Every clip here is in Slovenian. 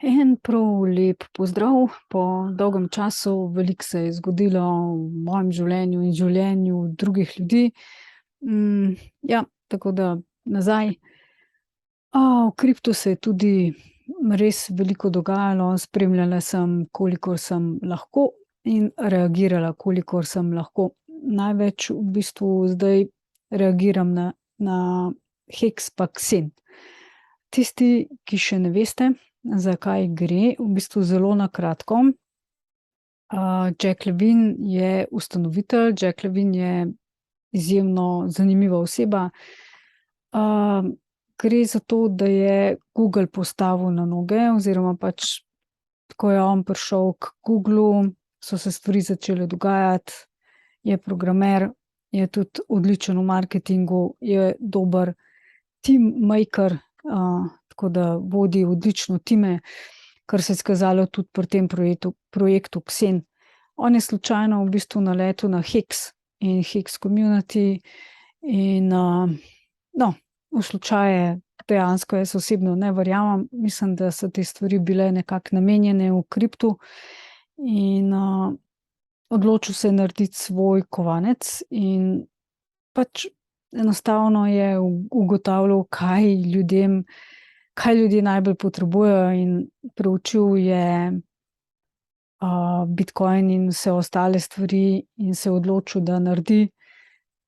En prav lep pozdrav po dolgem času. Veliko se je zgodilo v mojem življenju in življenju drugih ljudi. Ja, tako da nazaj. V kriptu se je tudi res veliko dogajalo. Spremljala sem, kolikor sem lahko, in reagirala, kolikor sem lahko. Največ v bistvu zdaj reagiram na Hex pa Xen. Tisti, ki še ne veste, za kaj gre, v bistvu zelo na kratko. Jack Levine je ustanovitelj, Jack Levine je izjemno zanimiva oseba. Gre za to, da je Google postavil na noge, oziroma pač, ko je on prišel k Googlu, so se stvari začele dogajati. Je programer, je tudi odličen v marketingu, je dober team maker, tako da vodi odlično time, kar se je izkazalo tudi pri tem projektu Xen. On je slučajno v bistvu naletel na Hex in Hex community in, v slučaje dejansko jaz osebno ne verjamem. Mislim, da so te stvari bile nekako namenjene v kriptu in, odločil se je narediti svoj kovanec in pač enostavno je ugotavljal, kaj ljudje najbolj potrebujejo, in preučil je, Bitcoin in vse ostale stvari in se odločil, da naredi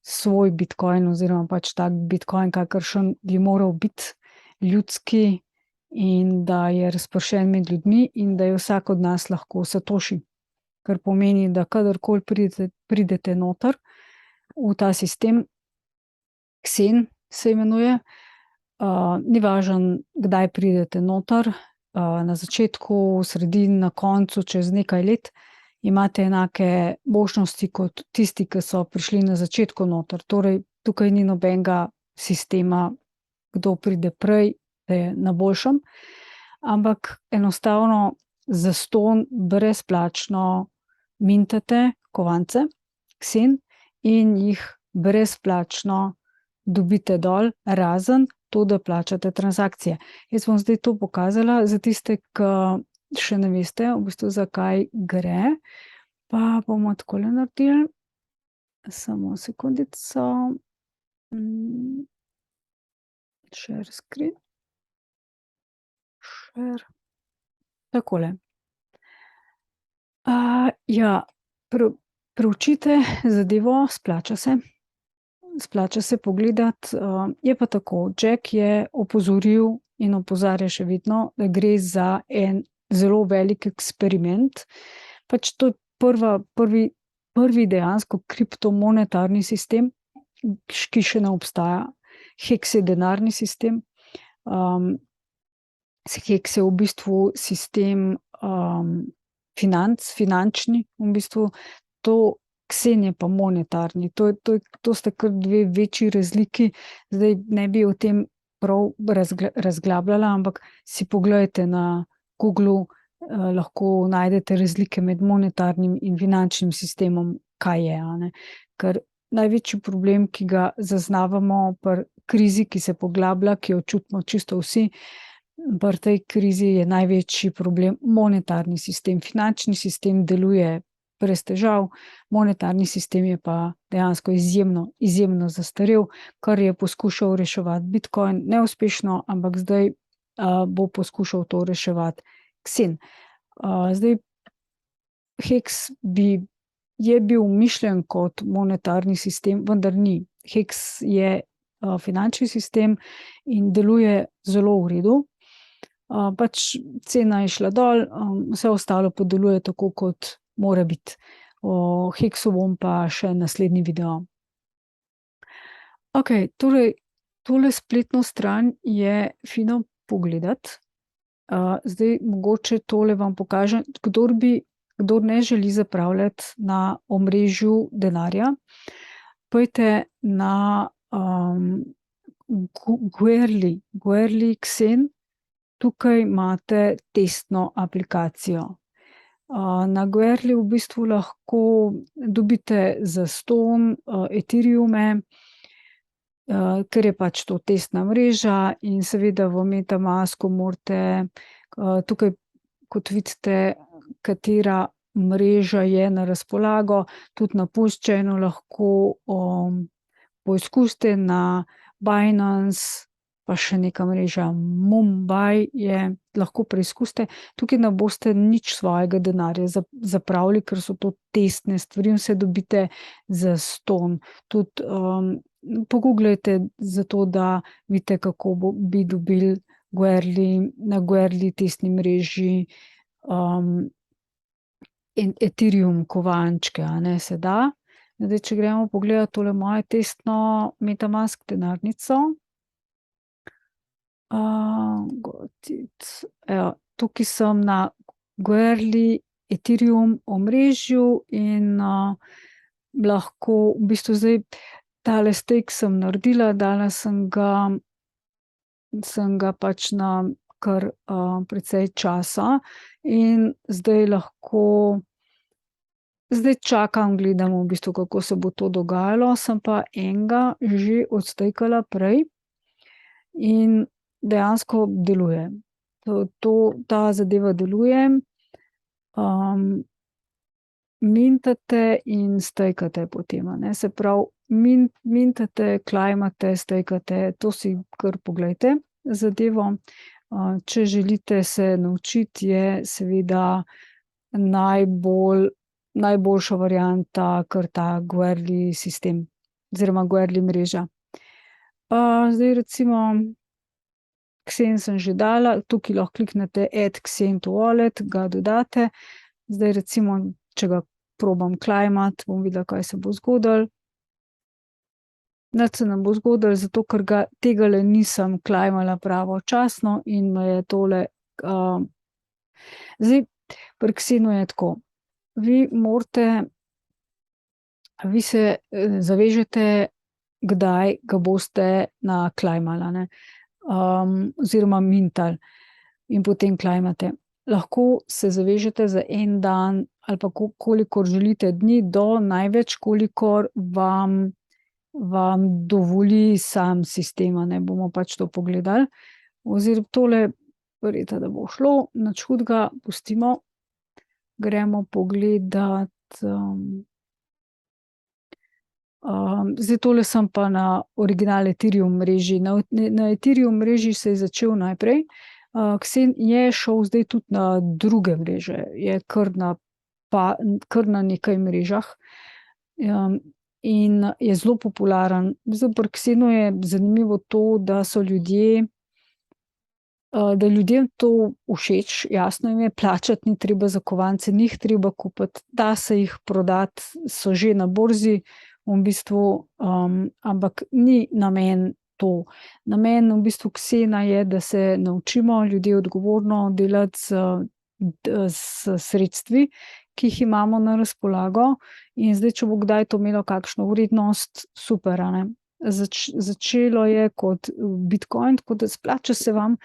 svoj Bitcoin, oziroma pač tak Bitcoin, kakršen bi moral biti, ljudski, in da je razpršen med ljudmi in da je vsak od nas lahko satoši. Kar pomeni, da kadarkoli pridete noter v ta sistem, Xen se imenuje, ni važno, kdaj pridete noter, na začetku, v sredini, na koncu, čez nekaj let, imate enake možnosti kot tisti, ki so prišli na začetku noter. Torej, tukaj ni nobenega sistema, kdo pride prej, da je na boljšem, ampak enostavno zastonj brezplačno mintate kovance Xen in jih brezplačno dobite dol, razen to, da plačate transakcije. Jaz bom zdaj to pokazala za tiste, ki še ne veste, v bistvu, za kaj gre. Pa bomo takole naredili. Samo sekundico. Share screen. Share. Takole. Ja, preučite zadevo, splača se. Splača se pogledati, je pa tako, Jack je opozoril in opozarja še vedno, da gre za en zelo velik eksperiment. Pač to je prvi dejansko kriptomonetarni sistem, ki še ne obstaja. Hex je denarni sistem. Hex je v bistvu sistem, finančni, v bistvu. To Xen je pa monetarni. To sta kar dve večji razliki. Zdaj ne bi o tem prav razglabljala, ampak si poglejte na Googlu, lahko najdete razlike med monetarnim in finančnim sistemom, kaj je, a ne. Ker največji problem, ki ga zaznavamo pri krizi, ki se poglablja, ki jo čutimo čisto vsi, pri tej krizi je največji problem monetarni sistem. Finančni sistem deluje brez težav, monetarni sistem je pa dejansko izjemno zastarel, kar je poskušal reševati Bitcoin, neuspešno, ampak zdaj, bo poskušal to reševati Xen. Zdaj, Hex je bil mišljen kot monetarni sistem, vendar ni. Hex je, finančni sistem in deluje zelo v redu. Pač cena je šla dol, vse ostalo pa deluje tako, kot mora biti. O Hexu bom pa še naslednji video. Okej, torej, tole spletno stran je fino pogledati. Zdaj mogoče tole vam pokažem, kdor ne želi zapravljati na omrežju denarja, pojdite na, Goerli Xen. Tukaj imate testno aplikacijo. Na Goerli v bistvu lahko dobite zastonj, Ethereum, ker je pač to testna mreža in seveda v MetaMasku morate tukaj, kot vidite, katera mreža je na razpolago, tudi na puščajno lahko poizkusite na Binance, pa še neka mreža Mumbai je, lahko preizkusite. Tukaj ne boste nič svojega denarja zapravili, ker so to testne stvari in vse dobite zastonj. Tudi pogooglajte zato, da vidite, kako bi dobili na Goerli testni mreži Ethereum kovančke, a ne, se da. Zdaj, če gremo pogledati tole moje testno MetaMask denarnico. Evo, tukaj sem na Goerli Ethereum omrežju in lahko v bistvu zdaj tale stake sem naredila, dala sem ga pač na kar precej časa in zdaj čakam, gledam v bistvu, kako se bo to dogajalo, sem pa enega že odstakala prej in dejansko deluje. Ta zadeva deluje. Mintate in stakate potem, a ne, se pravi, mintate, klajmate, stakate, to si kar poglejte zadevo. Če želite se naučiti, je seveda najboljša varianta kar ta Goerli sistem oziroma Goerli mreža. Zdaj recimo Xen sem že dala, tukaj lahko kliknete Add Xen to wallet, ga dodate. Zdaj recimo, če ga probam klajmati, bom videla, kaj se bo zgodilo. Nič se ne bo zgodilo, zato ker tegale nisem klajmala pravočasno in me je tole zdaj, pri Xenu je tako. Vi se zavežete, kdaj ga boste naklajmali, a ne. Oziroma mintali in potem klajmate. Lahko se zavežete za en dan ali pa kolikor želite dni, do največ, kolikor vam dovoli sam sistem, a ne, bomo pač to pogledali. Oziroma tole, verjetno, da bo šlo, nič hudega, pustimo. Gremo pogledat. Zdaj tole sem pa na original Ethereum mreži. Na Ethereum mreži se je začel najprej. Xen je šel zdaj tudi na druge mreže, je kar na nekaj mrežah. In je zelo popularen. Zdaj pri Xenu je zanimivo to, da so ljudem to všeč, jasno jim je, plačati ni treba za kovance, ni jih treba kupiti, da se jih prodati, so že na borzi, v bistvu, ampak ni namen to. Namen v bistvu Xena je, da se naučimo ljudje odgovorno delati s sredstvi, ki jih imamo na razpolago, in zdaj, če bo kdaj to imelo kakšno vrednost, super, a ne. Začelo je kot Bitcoin, tako da splača se vam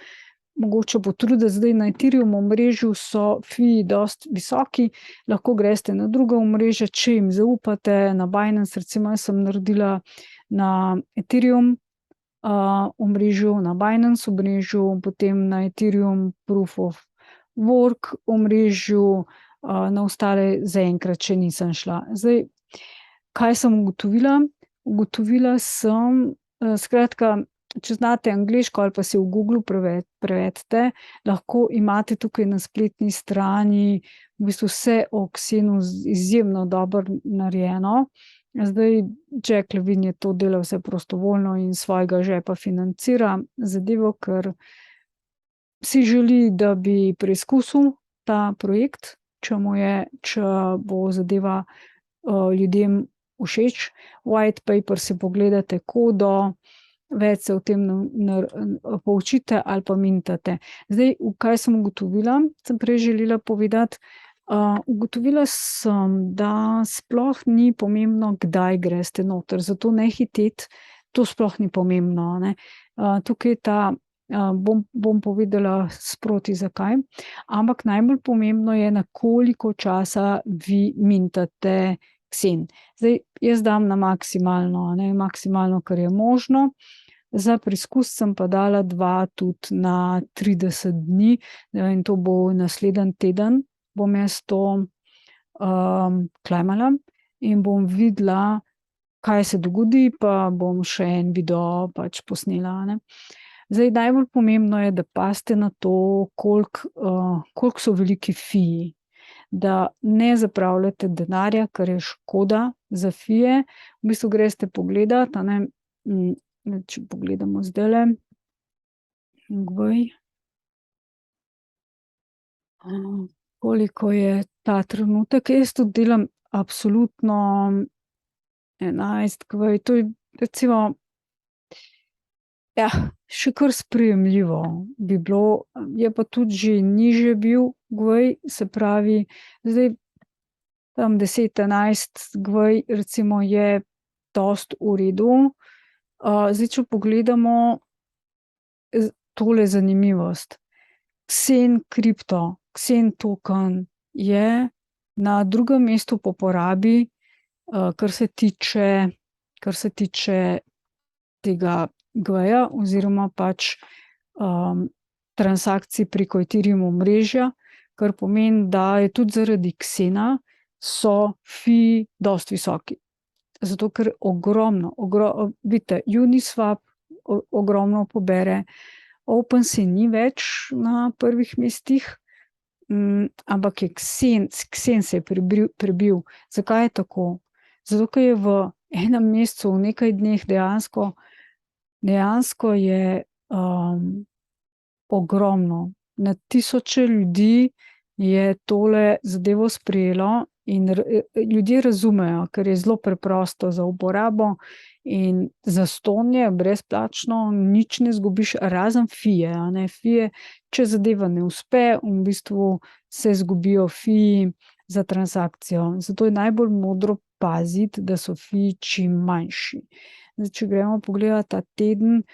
mogoče potruditi. Zdaj na Ethereum omrežju so fiji dosti visoki, lahko greste na druga omrežja, če jim zaupate, na Binance, recimo jaz sem naredila na Ethereum omrežju, na Binance omrežju, potem na Ethereum Proof of Work omrežju, na ostale zaenkrat še nisem šla. Zdaj, kaj sem ugotovila? Ugotovila sem, skratka, če znate angleško ali pa si v Googlu prevedite, lahko imate tukaj na spletni strani v bistvu vse o Xenu izjemno dobro narejeno. Zdaj, Jack Levin je to delal vse prostovoljno in svojega žepa financira zadevo, ker si želi, da bi preizkusil ta projekt, če bo zadeva ljudem všeč. White paper si pogledate, kodo, več se o tem poučite ali pa mintate. Zdaj, kaj sem ugotovila, sem prej želela povedati. Ugotovila sem, da sploh ni pomembno, kdaj greste noter, zato ne hiteti, to sploh ni pomembno, ne. Tukaj bom povedala sproti zakaj, ampak najbolj pomembno je, na koliko časa vi mintate ksen. Zdaj, jaz dam na maksimalno, maksimalno, kar je možno. Za preizkus sem pa dala 2 tudi na 30 dni, in to bo naslednji teden, bom jaz to klejmala in bom videla, kaj se dogodi, pa bom še en video pač posnela. Zdaj, najbolj pomembno je, da pazite na to, koliko so veliki fiji. Da ne zapravljate denarja, kar je škoda za fije. V bistvu greste pogledat, če pogledamo zdajle, koliko je ta trenutek. Jaz tudi delam absolutno 11 gvaj, to je recimo, ja, še kar sprejemljivo bi bilo, je pa tudi že nižje bil gvaj, se pravi, zdaj tam 10-11 gvaj recimo je dosti v redu. Zdaj, če pogledamo tole zanimivost. Xen Kripto, Xen token je na drugem mestu po porabi, kar se tiče tega gvaja oziroma pač transakcij preko Ethereum omrežja, kar pomeni, da je tudi zaradi Xena so fiji dosti visoki. Zato, ker ogromno, vidite, Uniswap ogromno pobere, OpenSea ni več na prvih mestih, ampak je Xen se je prebil. Zakaj je tako? Zato, ker je v enem mesecu, v nekaj dneh dejansko je ogromno. Na tisoče ljudi je tole zadevo sprejelo in ljudje razumejo, ker je zelo preprosto za uporabo in zastonj je brezplačno, nič ne zgubiš, razen fije. Fije, če zadeva ne uspe, v bistvu se zgubijo fiji za transakcijo. Zato je najbolj modro paziti, da so fiji čim manjši. Zdaj, če gremo pogledat ta teden,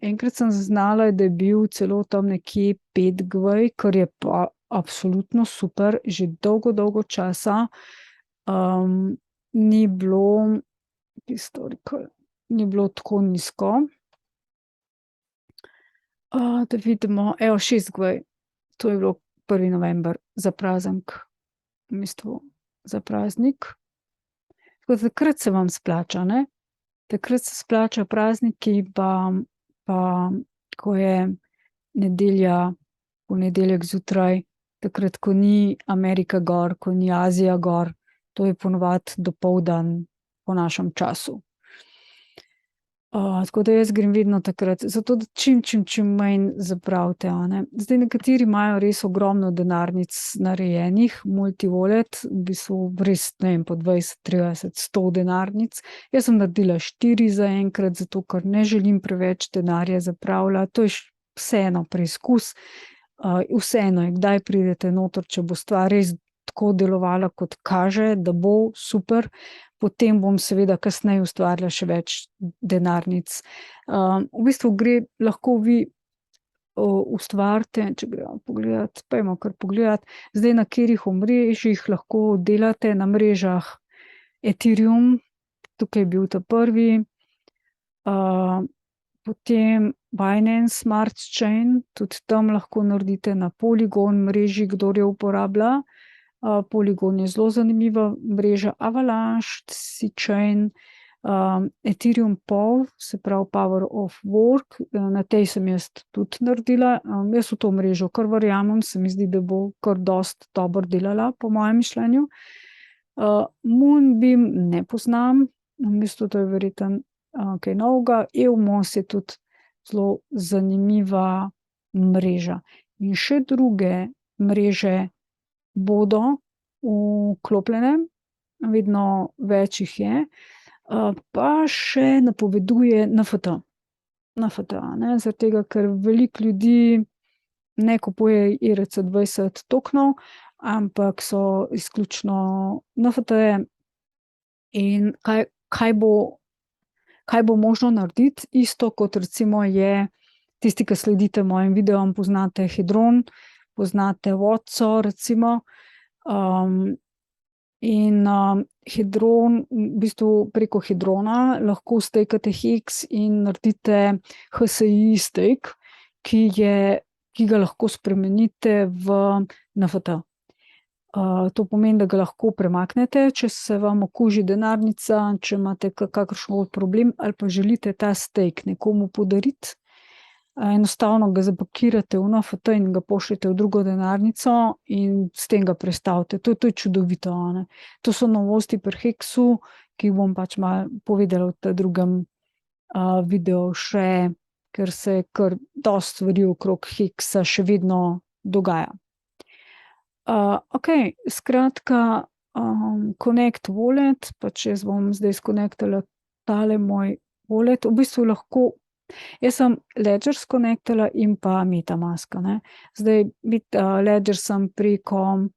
enkrat sem zaznala, da je bil celo tam nekje 5 gvaj, kar je pa absolutno super, že dolgo časa ni bilo tako nizko. Da vidimo, 6 gvaj, to je bilo 1. november za praznik, v bistvu za praznik. Takrat se vam splača, takrat se splača prazniki, pa ko je nedelja, ponedeljek zjutraj, takrat, ko ni Amerika gor, ko ni Azija gor, to je ponovadi dopoldan po našem času. Tako da jaz grem vedno takrat, zato da čim manj zapravite. Zdaj, nekateri imajo res ogromno denarnic narejenih, multi-wallet, v bistvu res, po 20, 30, 100 denarnic. Jaz sem naredila 4 zaenkrat, zato ker ne želim preveč denarja zapravljati, to je vseeno preizkus, vseeno je, kdaj pridete noter, če bo stvar res tako delovala, kot kaže, da bo super, potem bom seveda kasneje ustvarila še več denarnic. V bistvu lahko vi ustvarite, če gremo pogledat, pojdimo kar pogledat, zdaj na katerih omrežjih lahko delate, na mrežah Ethereum, tukaj je bil ta prvi, potem Binance Smart Chain, tudi tam lahko naredite, na Polygon mreži, kdor jo uporablja. Polygon je zelo zanimiva mreža, Avalanche, C-Chain, Ethereum POW, se pravi Power of Work, na tej sem jaz tudi naredila. Jaz v to mrežo kar verjamem, se mi zdi, da bo kar dosti dobro delala, po mojem mišljenju. Moonbeam ne poznam, v bistvu to je verjetno kaj novega. EOS je tudi zelo zanimiva mreža. In še druge mreže bodo vklopljene, vedno več jih je, pa še napoveduje NFT. Zaradi tega, ker veliko ljudi ne kupuje ERC20 tokenov, ampak so izključno NFT-je. In kaj bo možno narediti, isto kot recimo je, tisti, ki sledite mojim videom, poznate Hedron, poznate Wotso, recimo. In Hedron, v bistvu preko Hedrona lahko stakate Hex in naredite HSI stake, ki ga lahko spremenite v NFT. To pomeni, da ga lahko premaknete, če se vam okuži denarnica, če imate kakršen problem ali pa želite ta stake nekomu podariti. Enostavno ga zapakirate v NFT in ga pošljete v drugo denarnico in s tem ga prestavite. To je čudovito. Ne? To so novosti pri Hexu, ki jih bom pač malo povedala v tem drugem videu še, ker se kar dosti stvari okrog Hexa še vedno dogaja. Skratka, Connect Wallet, pač jaz bom zdaj skonektala tale moj wallet. V bistvu lahko jaz sem Ledger skonektala in pa MetaMask, ne. Zdaj Ledger sem preko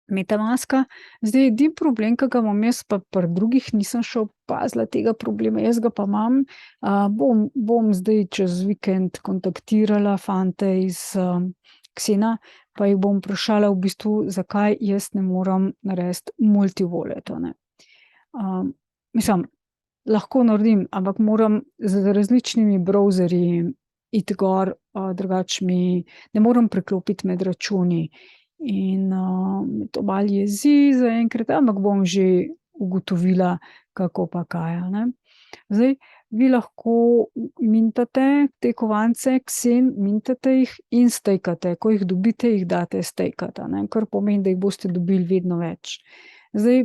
MetaMaska. Zdaj edini problem, ki ga imam jaz, pa pri drugih nisem še opazila tega problema, jaz ga pa imam. Bom zdaj čez vikend kontaktirala fante iz Xena, pa jih bom vprašala v bistvu, zakaj jaz ne morem narediti multi-walleta, ne. Mislim, lahko naredim, ampak moram z različnimi browserji iti gor, drugače ne morem preklopiti med računi. In me to malo jezi zaenkrat, ampak bom že ugotovila, kako pa kaj, ne. Zdaj, vi lahko mintate te kovance, Xen, mintate jih in stakate. Ko jih dobite, jih date stakati, ne, kar pomeni, da jih boste dobili vedno več. Zdaj,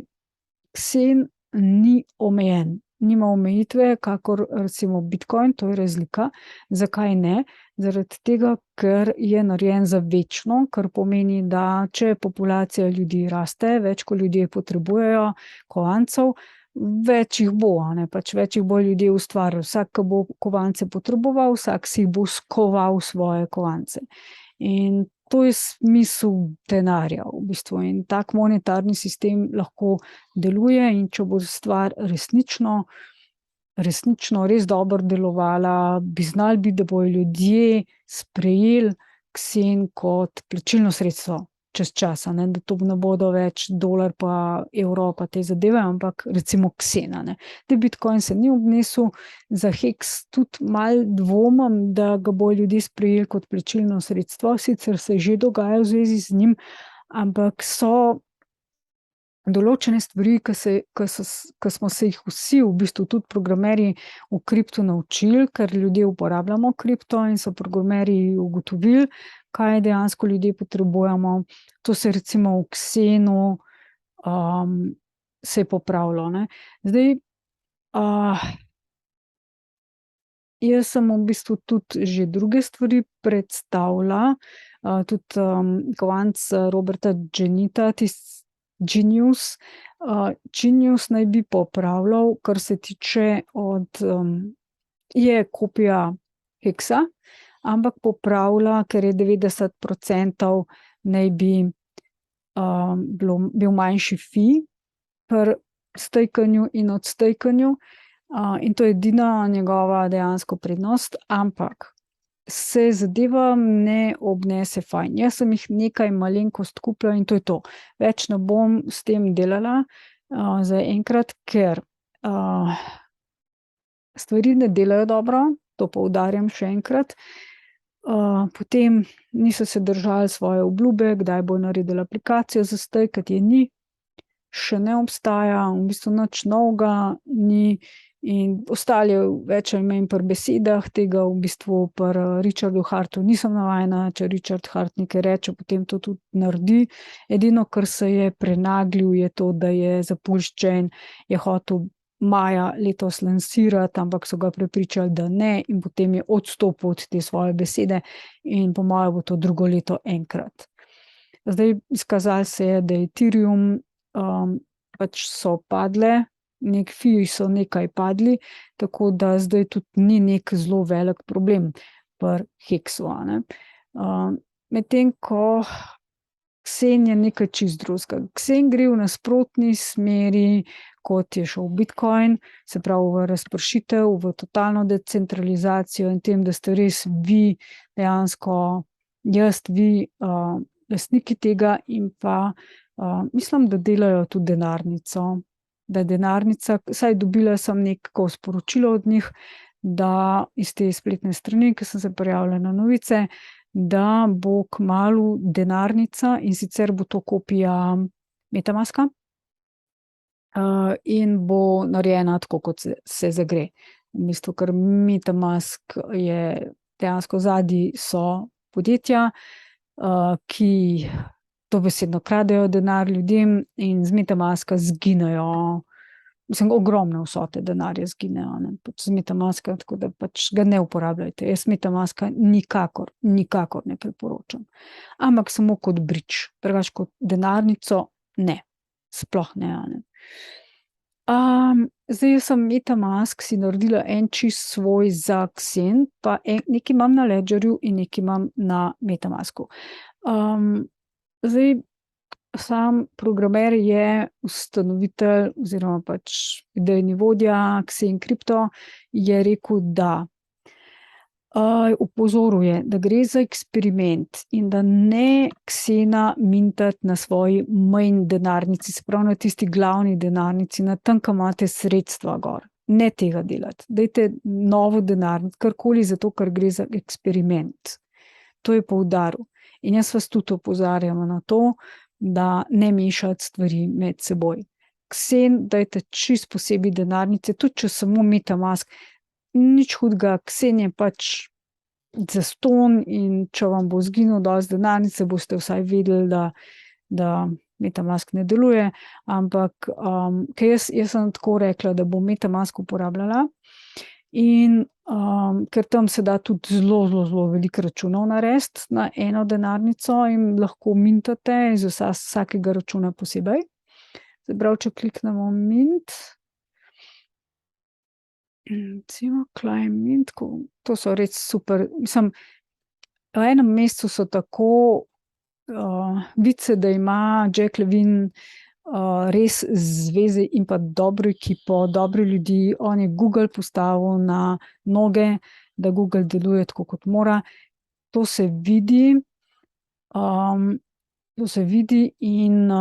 Xen ni omejen. Nima omejitve, kakor recimo Bitcoin, to je razlika. Zakaj ne? Zaradi tega, ker je narejen za večno, kar pomeni, da če populacija ljudi raste, več ko ljudje potrebujejo kovancev, več jih bo, ne, pač več jih bo ljudje ustvarili. Vsak, ki bo kovance potreboval, vsak si bo skoval svoje kovance. In to je smisel denarja v bistvu. In tak monetarni sistem lahko deluje, in če bo stvar resnično res dobro delovala, bi znalo biti, da bojo ljudje sprejeli Xen kot plačilno sredstvo čez čas, ne, da to ne bodo več dolar pa evro pa te zadeve, ampak recimo Xen, ne. Da Bitcoin se ni obnesel, za Hex tudi malo dvomim, da ga bojo ljudje sprejeli kot plačilno sredstvo, sicer se že dogaja v zvezi z njim, ampak so določene stvari, ki smo se jih vsi, v bistvu tudi programerji v kriptu naučili, ker ljudje uporabljamo kripto in so programerji ugotovili, kaj dejansko ljudje potrebujemo. To se recimo v Xenu se je popravilo, ne. Zdaj, jaz sem v bistvu tudi že druge stvari predstavila, tudi kovanec Roberta Jeanita, Genius. Genius naj bi popravljal, kar se tiče je kopija Hexa, ampak popravlja, ker je 90% naj bi bil manjši fee pri stakanju in odstakanju, in to je edina njegova dejansko prednost, ampak se zadeva ne obnese fajn. Jaz sem jih nekaj malenkost kupila in to je to. Več ne bom s tem delala zaenkrat, ker stvari ne delajo dobro, to poudarjam še enkrat. Potem niso se držali svoje obljube, kdaj bo naredila aplikacijo za stakati, je ni, še ne obstaja, v bistvu nič novega ni. In ostali več ali manj pri besedah, tega v bistvu pri Richardu Hartu nisem navajena, če Richard Hart nekaj reče, potem to tudi naredi. Edino, kar se je prenaglil, je to, da je za Pulse Chain je hotel maja letos lansirati, ampak so ga prepričali, da ne, in potem je odstopil od te svoje besede in po mojem bo to drugo leto enkrat. Zdaj, izkazalo se je, da Ethereum pač so padle, neki fiji so nekaj padli, tako da zdaj tudi ni nek zelo velik problem pri Hexu, ne. Medtem ko Xen je nekaj čisto drugega. Xen gre v nasprotni smeri, kot je šel Bitcoin, se pravi v razpršitev, v totalno decentralizacijo in tem, da ste res vi dejansko jaz, vi, lastniki tega in pa mislim, da delajo tudi denarnico. Da je denarnica, saj dobila sem neko sporočilo od njih, da iz te spletne strani, ki sem se prijavila na novice, da bo kmalu denarnica, in sicer bo to kopija MetaMaska, in bo narejena tako, kot se zagre. V bistvu, ker MetaMask je dejansko zadaj so podjetja, ki dobesedno kradejo denar ljudem in z MetaMaska zginejo, mislim, ogromne vsote denarja zginejo, ne, pač z MetaMaska, tako da pač ga ne uporabljajte. Jaz MetaMaska nikakor ne priporočam. Ampak samo kot bridge, drugače kot denarnico ne, sploh ne, a ne. Zdaj jaz sem MetaMask si naredila en čist svoj za Xen, pa nekaj imam na Ledgerju in nekaj imam na MetaMasku. Zdaj, sam programer je ustanovitelj oziroma pač idejni vodja Xen Crypto, je rekel, da opozoril je, da gre za eksperiment in da ne Xena mintati na svoji main denarnici, se pravi na tisti glavni denarnici, na tam, ko imate sredstva gor. Ne tega delati. Dajte novo denarnico, karkoli, zato ker gre za eksperiment. To je poudaril. In jaz vas tudi opozarjam na to, da ne mešati stvari med seboj. Xen dajte čisto posebej denarnice, tudi če samo MetaMask, nič hudega, Xen je pač zastonj, in če vam bo zginil dosti denarnice, boste vsaj vedeli, da MetaMask ne deluje, ampak ker jaz sem tako rekla, da bom MetaMask uporabljala, in ker tam se da tudi zelo veliko računov narediti na eno denarnico in lahko mintate iz vsakega računa posebej. Se pravi, če kliknemo mint, recimo Climb Mint, to so res super, mislim, v enem mesecu so tako vidi se, da ima Jack Levin res zveze in pa dobro ekipo, dobre ljudi, on je Google postavil na noge, da Google deluje tako, kot mora. To se vidi, in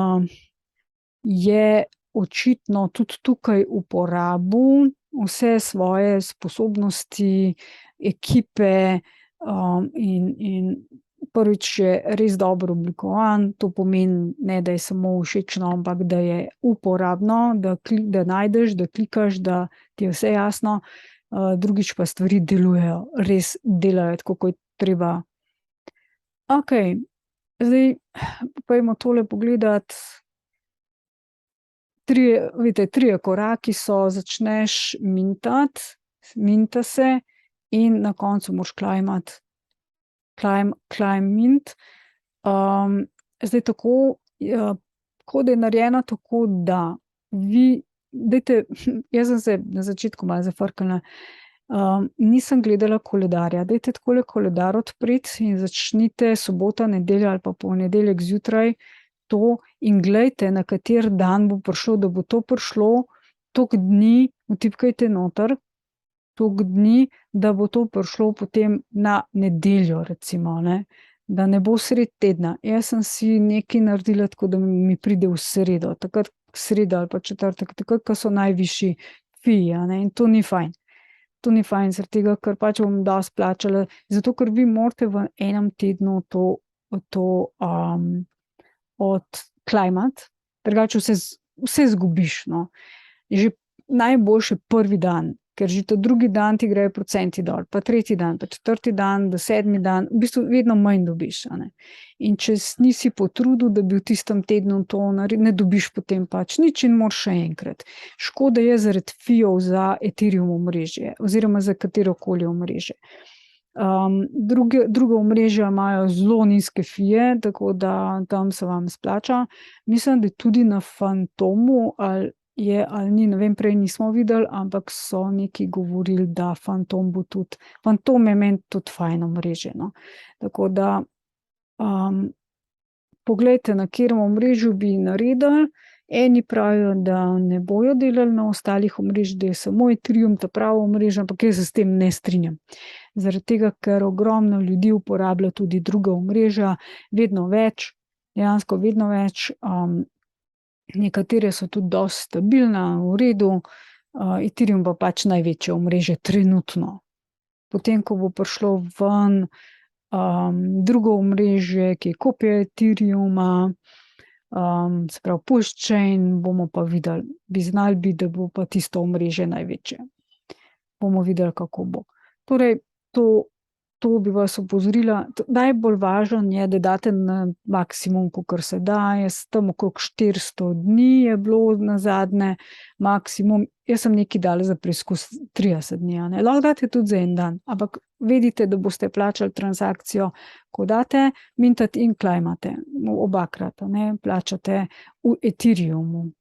je očitno tudi tukaj uporabil vse svoje sposobnosti, ekipe, in prvič je res dobro oblikovan, to pomeni, ne, da je samo všečno, ampak da je uporabno, da najdeš, da klikaš, da ti je vse jasno, drugič pa stvari delujejo, res delajo tako, kot je treba. Okej, zdaj pojdimo tole pogledati. Trije koraki so: začneš mintati, minta se in na koncu moraš climbati. Climb mint. Zdaj tako, koda je narejena tako, da vi dajte, jaz sem se na začetku malo zafrknila, nisem gledala koledarja, dajte takole koledar odpreti in začnite sobota, nedelja ali pa ponedeljek zjutraj to in glejte, na kateri dan bo prišlo, da bo to prišlo, toliko dni vtipkajte noter, toliko dni, da bo to prišlo potem na nedeljo, recimo, ne, da ne bo sredi tedna. Jaz sem si nekaj naredila tako, da mi pride v sredo, takrat sreda ali pa četrtek, takrat, ko so najvišji fiji, a ne, in to ni fajn. To ni fajn, zaradi tega, ker pač bom dosti plačala, zato ker vi morate v enem tednu to odclimati, drugače vse izgubiš, no. Že najboljše prvi dan, ker že ta drugi dan ti grejo procenti dol, pa tretji dan, pa četrti dan, do sedmi dan, v bistvu vedno manj dobiš, a ne. In če nisi potrudil, da bi v tistem tednu to naredil, ne dobiš potem pač nič in moraš še enkrat. Škoda je zaradi fijev za Ethereum omrežje oziroma za katerokoli omrežje. Druga omrežja imajo zelo nizke fije, tako da tam se vam splača. Mislim, da je tudi na Fantomu ali ni, ne vem, prej nismo videli, ampak so neki govorili, da Fantom bo tudi, Fantom je meni tudi fajn omrežje, no. Tako da poglejte, na katerem omrežju bi naredili Eni pravijo, da ne bojo delali na ostalih omrežjih, da je samo Ethereum ta pravo omrežje, ampak jaz se s tem ne strinjam. Zaradi tega, ker ogromno ljudi uporablja tudi druga omrežja, vedno več, dejansko vedno več. Nekatere so tudi dosti stabilna, v redu, Ethereum pa pač največje omrežje trenutno. Potem, ko bo prišlo ven drugo omrežje, ki je kopija Ethereuma, se pravi Pulsechain, bomo pa videli, bi znali biti, da bo pa tisto omrežje največje. Bomo videli, kako bo. Torej, to bi vas opozorila. Najbolj važno je, da date na maksimum, kolikor se da. Jaz tam okrog 400 dni je bilo nazadnje maksimum. Jaz sem nekaj dala za preizkus 30 dni. Lahko date tudi za en dan, ampak vedite, da boste plačali transakcijo, ko date mintati in klajmate. Obakrat, plačate v Ethereumu.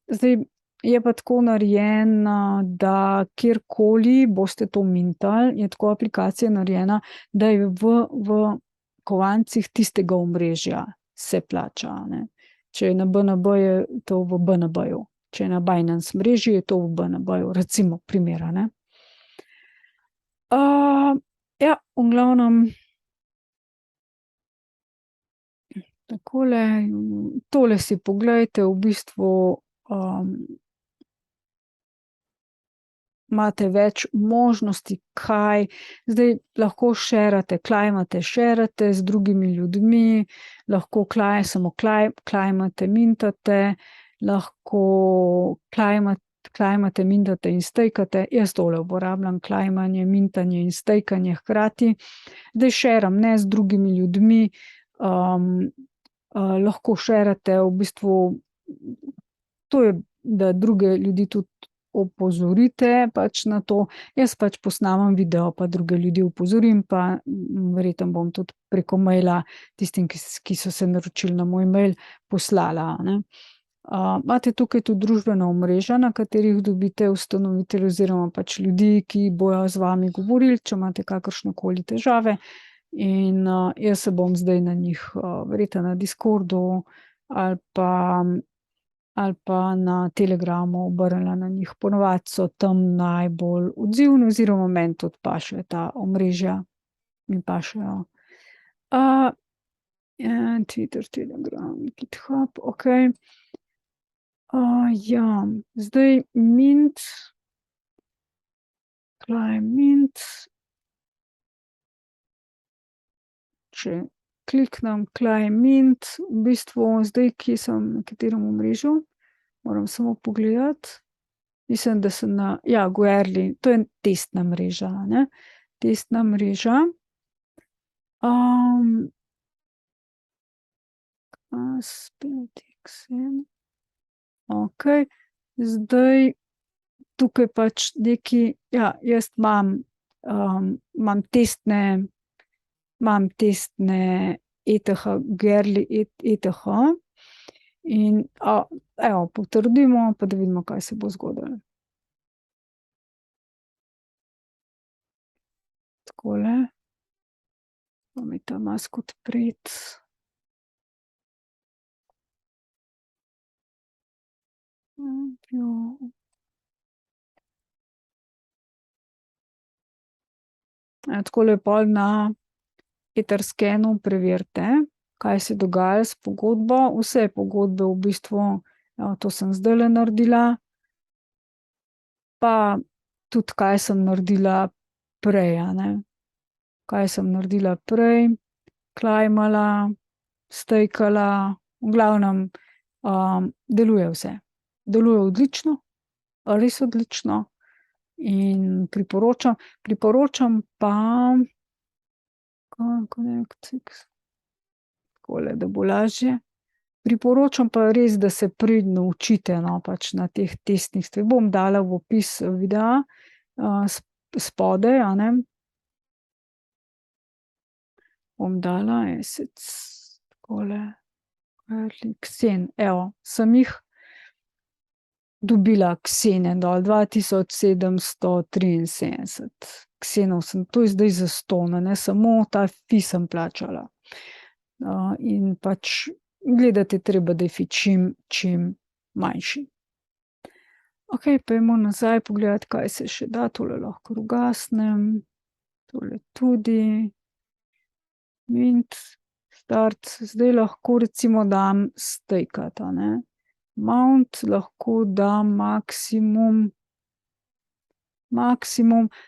Zdaj, je pa tako narejena, da kjerkoli boste to mintali, je tako aplikacija narejena, da je v kovancih tistega omrežja se plača. Če je na BNB, je to v BNB-ju. Če je na Binance mreži, je to v BNB-ju. Recimo primera. Ja, v glavnem takole, tole si poglejte, v bistvu imate več možnosti, kaj. Zdaj lahko šerate, klajmate z drugimi ljudmi, lahko samo klajmate, mintate, lahko klajmate, mintate in stejkate. Jaz tole uporabljam, klajmanje, mintanje in stejkanje hkrati. Zdaj šeram ne z drugimi ljudmi, lahko šerate v bistvu, to je, da druge ljudi tudi opozorite pač na to. Jaz pač posnamem video, pa druge ljudi opozorim, pa verjetno bom tudi preko maila tistim, ki so se naročili na moj mail, poslala. Imate tukaj tudi družbena omrežja, na katerih dobite ustanovitelje oziroma pač ljudi, ki bojo z vami govorili, če imate kakršnekoli težave. In jaz se bom zdaj na njih, verjetno na Discordu ali pa na Telegramu obrnila na njih. Ponovadi so tam najbolj odzivni, oziroma meni tudi pašejo ta omrežja. Mi pašejo. Twitter, Telegram, GitHub, ok. Ja, zdaj mint, če kliknem mint, v bistvu zdaj, ki sem na katerem omrežju, moram samo pogledati. Mislim, da sem na, Goerli, to je testna mreža, Testna mreža. Ok, zdaj tukaj pač neki, jaz imam testne ETH, Goerli ETH. In evo, potrdimo, pa da vidimo, kaj se bo zgodilo. Takole. Pa mi ta mask odpreti. Takole pol na Etherscanu preverite, kaj se dogaja s pogodbo. Vse pogodbe v bistvu, to sem zdajle naredila. Pa tudi, kaj sem naredila prej, Kaj sem naredila prej, klajmala, stejkala, v glavnem, deluje vse. Deluje odlično, res odlično. In priporočam pa, takole, da bo lažje. Priporočam pa res, da se prej naučite, pač na teh testnih stvareh. Bom dala v opis videa, spodaj, Bom dala assets, takole, Xen, evo, sem jih dobila Xene dol, 2773 Xenov sem, to je zdaj zastonj, samo ta fee sem plačala. In pač gledati je treba, da je fi čim manjši. Okej, pojdimo nazaj pogledat, kaj se še da. Tole lahko ugasnem, tole tudi. Mint, start. Zdaj lahko recimo dam stejkat, a ne. Mount lahko dam maksimum,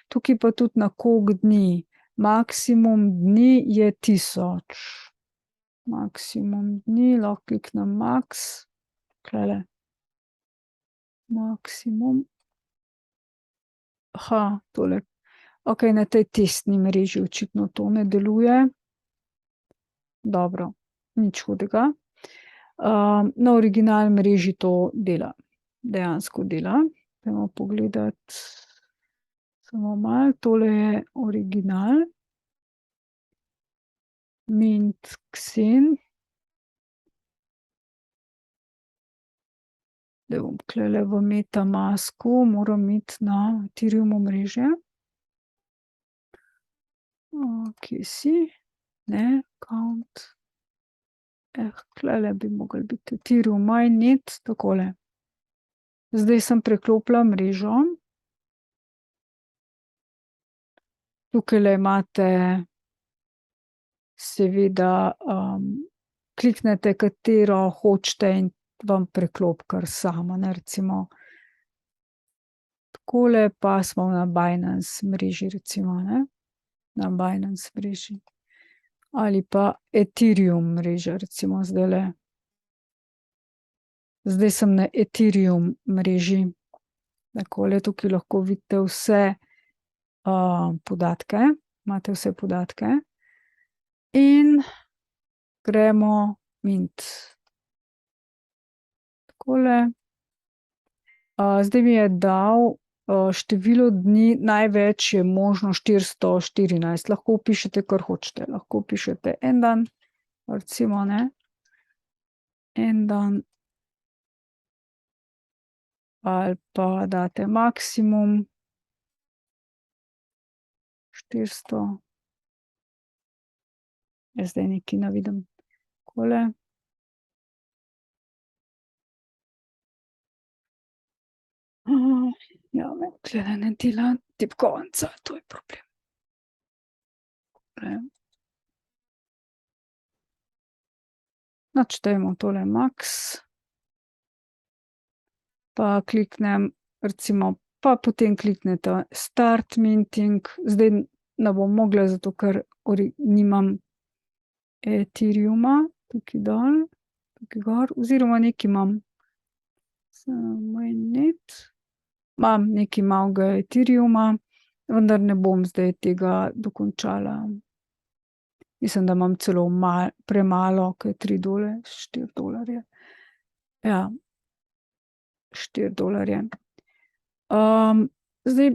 tukaj pa tudi na koliko dni. Maksimum dni je 1000. Maksimum dni, lahko kliknem max, tulele. Maksimum. Tole. Okej, na tej testni mreži očitno to ne deluje. Dobro, nič hudega. Na original mreži to dela. Dejansko dela. Dajmo pogledat samo malo. Tole je original. Mint Xen. Zdaj bom tulele v MetaMasku, moram iti na Ethereum omrežje. Kje si? Ne, account. Tulele bi moglo biti Ethereum mainnet, takole. Zdaj sem preklopila mrežo. Tukajle imate seveda, kliknete, katero hočete in vam preklopi kar samo, ne, recimo takole, pa smo na Binance mreži recimo, ne. Na Binance mreži. Ali pa Ethereum mreža recimo zdajle. Zdaj sem na Ethereum mreži. Takole, tukaj lahko vidite vse, podatke. Imate vse podatke. In gremo mint. Takole. Zdaj mi je dal, število dni, največ je možno 414. Lahko vpišete, kar hočete. Lahko vpišete en dan, recimo, ne. En dan. Ali pa date maksimum. 400. Jaz zdaj nekaj ne vidim. Takole. Ja, meni tulele ne dela tipkovnica, to je problem. Nič, dajmo tole max. Pa kliknem recimo, pa potem kliknete start minting. Zdaj ne bom mogla, zato ker nimam Ethereuma. Tukaj dol, tukaj gor, oziroma nekaj imam. Mainnet. Imam nekaj malega Ethereuma, vendar ne bom zdaj tega dokončala. Mislim, da imam celo premalo, ke je $4. Ja. $4. Zdaj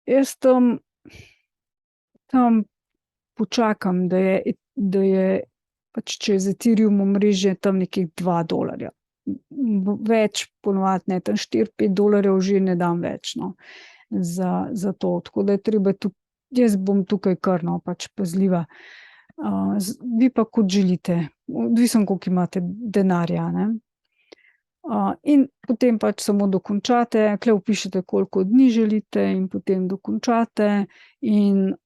jaz tam počakam, da je pač čez Ethereum omrežje tam nekih $2. Več ponavadi ne, tam $4-5 že ne dam več, no, za to. Tako da je treba jaz bom tukaj kar, no, pač pazljiva. Vi pa kot želite, odvisno, koliko imate denarja, ne. In potem pač samo dokončate, tule vpišete, koliko dni želite, in potem dokončate in,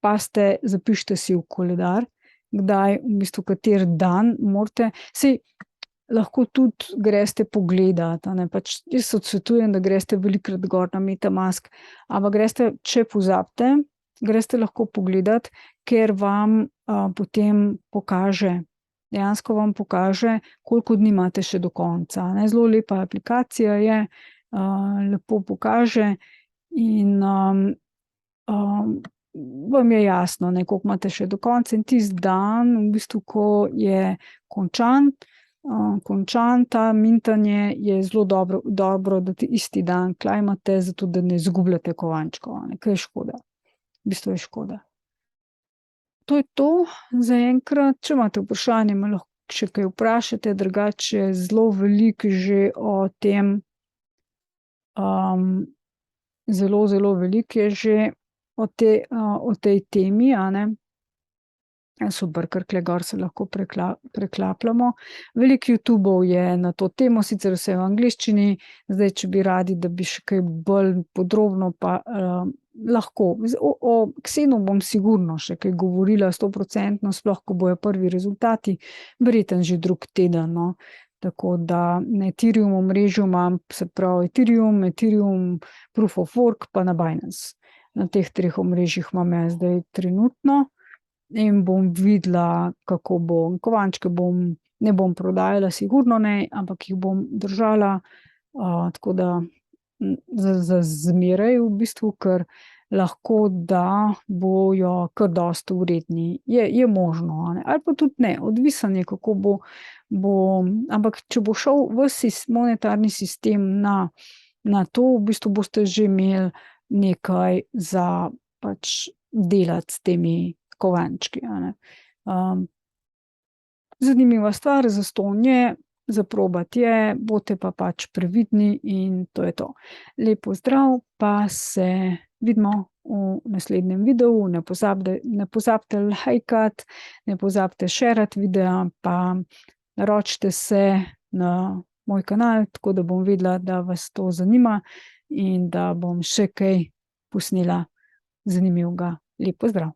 pazite, zapišite si v koledar, kdaj, v bistvu kateri dan morate. Saj lahko tudi greste pogledat, a ne, pač jaz odsvetujem, da greste velikokrat gor na MetaMask, ampak greste, če pozabite, greste lahko pogledat, ker vam, potem pokaže, dejansko vam pokaže, koliko dni imate še do konca, a ne. Zelo lepa aplikacija je, lepo pokaže in, vam je jasno, ne, koliko imate še do konca, in tisti dan, v bistvu, ko je končan ta mintanje, je zelo dobro, da isti dan klejmate, zato da ne izgubljate kovančkov, a ne, ke je škoda. V bistvu je škoda. To je to zaenkrat. Če imate vprašanje, me lahko še kaj vprašate, drugače je zelo veliko že o tem, zelo veliko je že o tej temi, a ne. super, ker tule gor se lahko preklapljamo. Veliko YouTubov je na to temo, sicer vse v angleščini, zdaj, če bi radi, da bi še kaj bolj podrobno, pa lahko. O Xenu bom sigurno še kaj govorila 100%, sploh, ko bojo prvi rezultati, verjetno že drug teden, no. Tako da na Ethereum omrežju imam, se pravi Ethereum, Proof of Work pa na Binance. Na teh 3 omrežjih imam jaz zdaj trenutno. In bom videla, kako bo. Kovančke ne bom prodajala, sigurno ne, ampak jih bom držala, tako da za zmeraj v bistvu, ker lahko, da bojo kar dosti vredni. Je možno, ali pa tudi ne, odvisno je, kako bo, ampak če bo šel monetarni sistem na to, v bistvu boste že imeli nekaj za pač delati s temi kovančki, zanimiva stvar, zastonj je, za probati je, boste pa pač previdni in to je to. Lep pozdrav, pa se vidimo v naslednjem videu, ne pozabite lajkati, ne pozabite šerati videa, pa naročite se na moj kanal, tako da bom videla, da vas to zanima in da bom še kaj posnela zanimivega. Lep pozdrav.